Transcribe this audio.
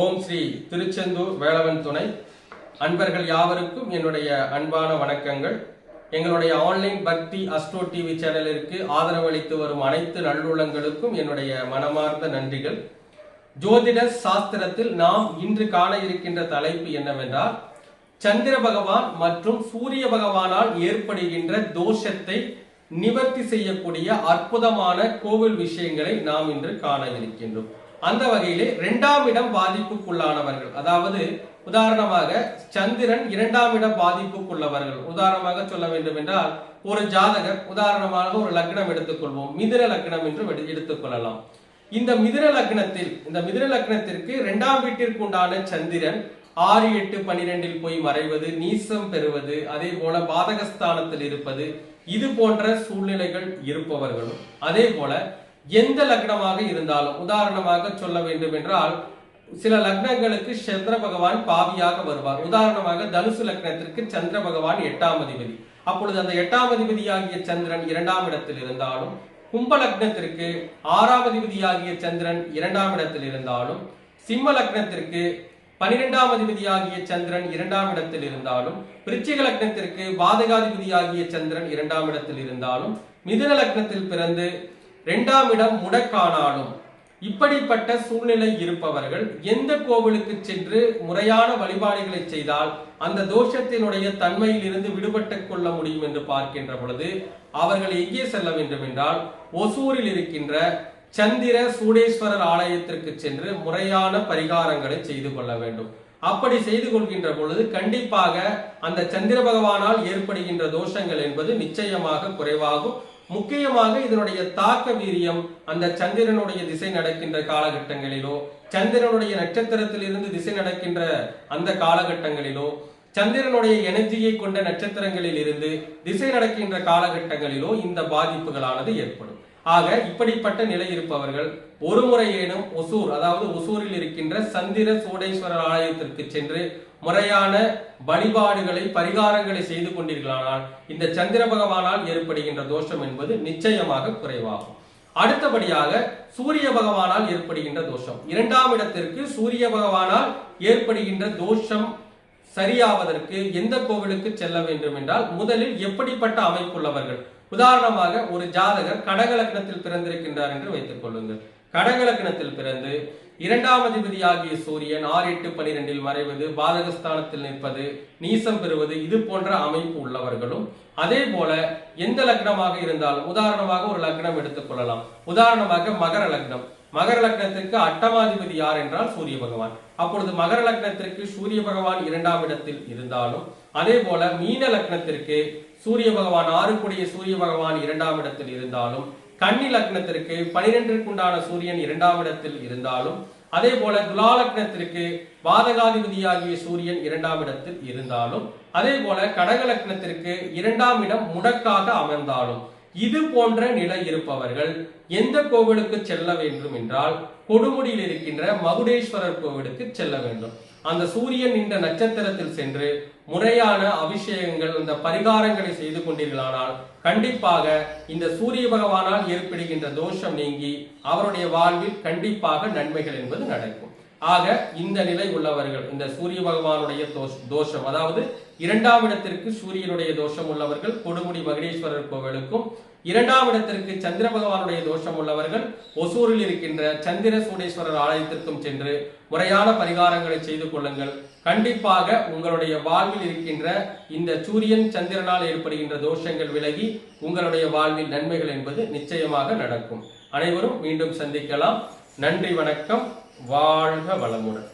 ஓம் ஸ்ரீ திருச்செந்தூர் வேலவன் துணை அன்பர்கள் யாவருக்கும் என்னுடைய அன்பான வணக்கங்கள். எங்களுடைய ஆன்லைன் பக்தி அஸ்ட்ரோ டிவி சேனலிற்கு ஆதரவு அளித்து வரும் அனைத்து நல்லுள்ளங்களுக்கும் என்னுடைய மனமார்ந்த நன்றிகள். ஜோதிட சாஸ்திரத்தில் நாம் இன்று காண இருக்கின்ற தலைப்பு என்னவென்றால், சந்திர பகவான் மற்றும் சூரிய பகவானால் ஏற்படுகின்ற தோஷத்தை நிவர்த்தி செய்யக்கூடிய அற்புதமான கோவில் விஷயங்களை நாம் இன்று காண இருக்கின்றோம். அந்த வகையிலே 2ஆம் இடம் பாதிப்புக்குள்ளானவர்கள், அதாவது உதாரணமாக சந்திரன் 2ஆம் இடம் பாதிப்புக்குள்ளவர்கள், உதாரணமாக சொல்ல வேண்டும் என்றால் ஒரு ஜாதகர், உதாரணமாக ஒரு லக்னம் எடுத்துக்கொள்வோம், மிதுன லக்னம் என்று எடுத்துக்கொள்ளலாம். இந்த மிதுன லக்னத்திற்கு 2ஆம் வீட்டிற்கு உண்டான சந்திரன் 6, 8, 12 போய் மறைவது, நீசம் பெறுவது, அதே போல பாதகஸ்தானத்தில் இருப்பது, இது போன்ற சூழ்நிலைகள் இருப்பவர்களும், அதே போல எந்த லக்னமாக இருந்தாலும், உதாரணமாக சொல்ல வேண்டும் என்றால் சில லக்னங்களுக்கு சந்திர பகவான் பாவியாக வருவார். உதாரணமாக தனுசு லக்னத்திற்கு சந்திர பகவான் 8ஆம் அதிபதி. அப்பொழுது அந்த 8ஆம் அதிபதியாகிய சந்திரன் 2ஆம் இடத்தில் இருந்தாலும், கும்ப லக்னத்திற்கு 6ஆம் அதிபதியாகிய சந்திரன் 2ஆம் இடத்தில் இருந்தாலும், சிம்ம லக்னத்திற்கு 12ஆம் அதிபதியாகிய சந்திரன் 2ஆம் இடத்தில் இருந்தாலும், விருச்சிக லக்னத்திற்கு பாதகாதிபதியாகிய சந்திரன் 2ஆம் இடத்தில் இருந்தாலும், மிதுன லக்னத்தில் பிறந்து 2ஆம் இடம் முடக்கானாலும், இப்படிப்பட்ட சூழ்நிலை இருப்பவர்கள் எந்த கோவிலுக்கு சென்று முறையான வழிபாடுகளை செய்தால் அந்த தோஷத்தினுடைய தன்மையில் இருந்து விடுபட்டுக் கொள்ள முடியும் என்று பார்க்கின்ற பொழுது, அவர்கள் எங்கே செல்ல வேண்டும் என்றால், ஒசூரில் இருக்கின்ற சந்திர சூடேஸ்வரர் ஆலயத்திற்கு சென்று முறையான பரிகாரங்களை செய்து கொள்ள வேண்டும். அப்படி செய்து கொள்கின்ற பொழுது கண்டிப்பாக அந்த சந்திர பகவானால் ஏற்படுகின்ற தோஷங்கள் என்பது நிச்சயமாக குறைவாகும். முக்கியமாக இதனுடைய தாக்க வீரியம் அந்த சந்திரனுடைய திசை நடக்கின்ற காலகட்டங்களிலோ, சந்திரனுடைய நட்சத்திரத்தில் இருந்து திசை நடக்கின்ற அந்த காலகட்டங்களிலோ, சந்திரனுடைய எனர்ஜியை கொண்ட நட்சத்திரங்களில் இருந்து திசை நடக்கின்ற காலகட்டங்களிலோ இந்த பாதிப்புகளானது ஏற்படும். ஆக இப்படிப்பட்ட நிலை இருப்பவர்கள் ஒரு முறையேனும் ஒசூர், அதாவது ஒசூரில் இருக்கின்ற சந்திர சூடேஸ்வரர் ஆலயத்திற்கு சென்று முறையான வழிபாடுகளை பரிகாரங்களை செய்து கொண்டீர்களானால் இந்த சந்திர பகவானால் ஏற்படுகின்ற தோஷம் என்பது நிச்சயமாக குறைவாகும். அடுத்தபடியாக சூரிய பகவானால் ஏற்படுகின்ற தோஷம், 2ஆம் இடத்திற்கு சூரிய பகவானால் ஏற்படுகின்ற தோஷம் சரியாவதற்கு எந்த கோவிலுக்கு செல்ல வேண்டும் என்றால், முதலில் எப்படிப்பட்ட அமைப்புள்ளவர்கள், உதாரணமாக ஒரு ஜாதகர் கடக லக்னத்தில் பிறந்திருக்கின்றார் என்று வைத்துக் கொள்ளுங்கள். கடக லக்னத்தில் பிறந்து 2ஆம் அதிபதியாகிய சூரியன் 6, 8, 12 மறைவது, பாதகஸ்தானத்தில் நிற்பது, நீசம் பெறுவது, இது போன்ற அமைப்பு உள்ளவர்களும், அதே போல எந்த லக்னமாக இருந்தாலும், உதாரணமாக ஒரு லக்னம் எடுத்துக்கொள்ளலாம், உதாரணமாக மகர லக்னம். மகர லக்னத்திற்கு 8ஆம் யார் என்றால் சூரிய பகவான். அப்பொழுது மகர லக்னத்திற்கு சூரிய பகவான் 2ஆம் இடத்தில் இருந்தாலும், அதே போல மீன லக்னத்திற்கு சூரிய பகவான் 6 கூடிய சூரிய பகவான் 2ஆம் இடத்தில் இருந்தாலும், கன்னி லக்னத்திற்கு 12 உண்டான சூரியன் 2ஆம் இடத்தில் இருந்தாலும், அதே போல துலா லக்னத்திற்கு பாதகாதிபதியாகிய சூரியன் 2ஆம் இடத்தில் இருந்தாலும், அதே போல கடக லக்னத்திற்கு 2ஆம் இடம் முடக்காக அமர்ந்தாலும், இது போன்ற நிலை இருப்பவர்கள் எந்த கோவிலுக்கு செல்ல வேண்டும் என்றால், கொடுமுடியில் இருக்கின்ற மகுடேஸ்வரர் கோவிலுக்கு செல்ல வேண்டும். அந்த சூரியன் இந்த நட்சத்திரத்தில் சென்று முறையான அபிஷேகங்கள், அந்த பரிகாரங்களை செய்து கொண்டீர்களானால் கண்டிப்பாக இந்த சூரிய பகவானால் ஏற்படுகின்ற தோஷம் நீங்கி அவருடைய வாழ்வில் கண்டிப்பாக நன்மைகள் என்பது நடக்கும். ஆக இந்த நிலை உள்ளவர்கள், இந்த சூரிய பகவானுடைய தோஷம், அதாவது 2ஆம் இடத்திற்கு சூரியனுடைய தோஷம் உள்ளவர்கள் கொடுமுடி மகுடேஸ்வரர் கோவிலுக்கும், 2ஆம் இடத்திற்கு சந்திர பகவானுடைய தோஷம் உள்ளவர்கள் ஒசூரில் இருக்கின்ற சந்திர சூடேஸ்வரர் ஆலயத்திற்கும் சென்று முறையான பரிகாரங்களை செய்து கொள்ளுங்கள். கண்டிப்பாக உங்களுடைய வாழ்வில் இருக்கின்ற இந்த சூரியன் சந்திரனால் ஏற்படுகின்ற தோஷங்கள் விலகி உங்களுடைய வாழ்வில் நன்மைகள் என்பது நிச்சயமாக நடக்கும். அனைவரும் மீண்டும் சந்திக்கலாம். நன்றி, வணக்கம், வாழ்க வளமுடன்.